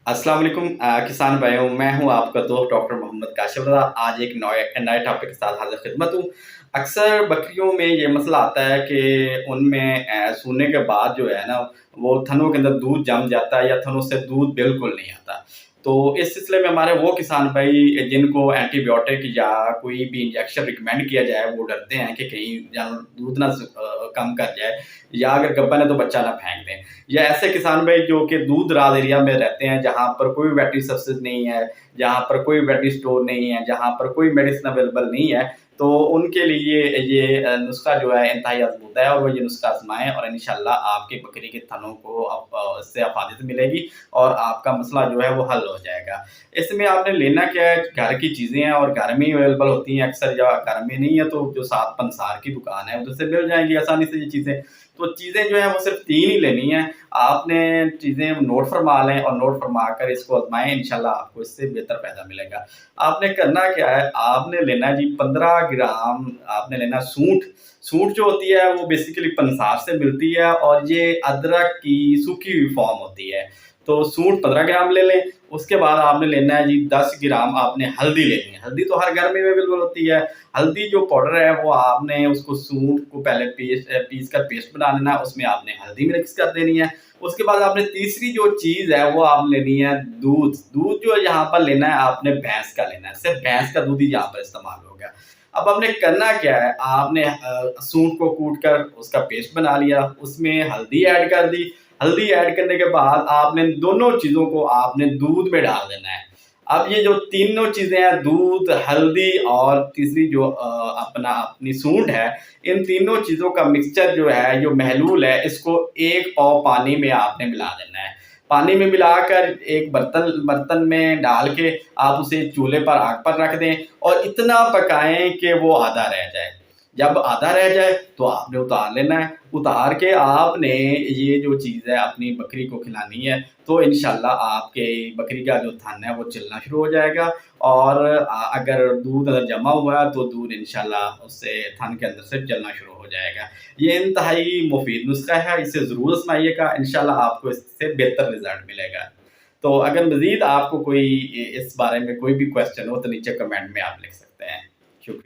अस्सलाम वालेकुम किसान भाइयों, मैं हूं आपका दोस्त डॉक्टर मोहम्मद काशिफ रज़ा। आज एक नए नए टॉपिक के साथ हाज़िर खिदमत हूं। अक्सर बकरियों में ये मसला आता है कि उनमें सूने के बाद जो है ना, वो थनों के अंदर दूध जम जाता है या थनों से दूध बिल्कुल नहीं आता। तो इस सिलसिले में हमारे वो किसान भाई जिनको एंटीबायोटिक या कोई भी इंजेक्शन रिकमेंड किया जाए, वो डरते हैं कि कहीं जानवर दूध ना कम कर जाए, या अगर गब्बर है तो बच्चा ना फेंक दें। या ऐसे किसान भाई जो कि दूर दराज एरिया में रहते हैं, जहाँ पर कोई वेटरी सब्सिडी नहीं है, जहाँ पर कोई वेटरी स्टोर नहीं है, जहाँ पर कोई मेडिसिन अवेलेबल नहीं है, तो उनके लिए ये नुस्खा जो है इंतहाई अज़मूदा है, और वो ये नुस्खा आजमाएं और इंशाल्लाह आपकी बकरी के थनों को इससे अफादत मिलेगी और आपका मसला जो है वो हल हो जाएगा। इसमें आपने लेना क्या है, घर की चीज़ें हैं और घर में ही अवेलेबल होती हैं अक्सर, या घर में नहीं है तो जो साथ पंसार की दुकान है उधर से मिल जाएंगी आसानी से ये चीज़ें। तो चीज़ें जो है वो सिर्फ 3 ही लेनी है। आपने चीज़ें नोट फरमा लें और नोट फरमा कर इसको आजमाएं, इंशाल्लाह आपको इससे बेहतर फ़ायदा मिलेगा। आपने करना क्या है, आपने लेना है जी 15 ग्राम, आपने लेना सूंठ। सूंठ जो होती है वो बेसिकली पंसार से मिलती है और ये अदरक की सूखी हुई फॉर्म होती है। तो सूंठ 15 ग्राम ले लें। उसके बाद आपने लेना है जी 10 ग्राम आपने हल्दी लेनी है। हल्दी तो हर घर में अवेलेबल होती है। हल्दी जो पाउडर है वो आपने उसको सूंठ को पहले पीस कर पेस्ट बना लेना है, उसमें आपने हल्दी मिक्स कर देनी है। उसके बाद आपने तीसरी जो चीज़ है वो आप लेनी है दूध। दूध जो यहाँ पर लेना है आपने भैंस का लेना है, सिर्फ भैंस का दूध ही यहाँ पर इस्तेमाल होगा। अब आपने करना क्या है, आपने सूंठ को कूट कर उसका पेस्ट बना लिया, उसमें हल्दी ऐड कर दी। हल्दी ऐड करने के बाद आपने दोनों चीज़ों को आपने दूध में डाल देना है। अब ये जो तीनों चीज़ें हैं, दूध, हल्दी और तीसरी जो अपनी सूंठ है, इन तीनों चीज़ों का मिक्सचर जो है, जो महलूल है, इसको 1 पाव पानी में आपने मिला देना है। पानी में मिलाकर एक बर्तन बर्तन में डाल के आप उसे चूल्हे पर आग पर रख दें और इतना पकाएँ कि वो आधा रह जाए। जब आधा रह जाए तो आपने उतार लेना है। उतार के आपने ये जो चीज़ है अपनी बकरी को खिलानी है, तो इंशाल्लाह आपके बकरी का जो थन है वो चलना शुरू हो जाएगा। और अगर दूध अगर जमा हुआ है तो दूध इंशाल्लाह उससे थन के अंदर से चलना शुरू हो जाएगा। ये इंतहाई मुफीद नुस्खा है, इसे ज़रूर आज़माइएगा, इंशाल्लाह आपको इससे बेहतर रिज़ल्ट मिलेगा। तो अगर मज़ीद आपको कोई इस बारे में कोई भी क्वेश्चन हो तो नीचे कमेंट में आप लिख सकते हैं।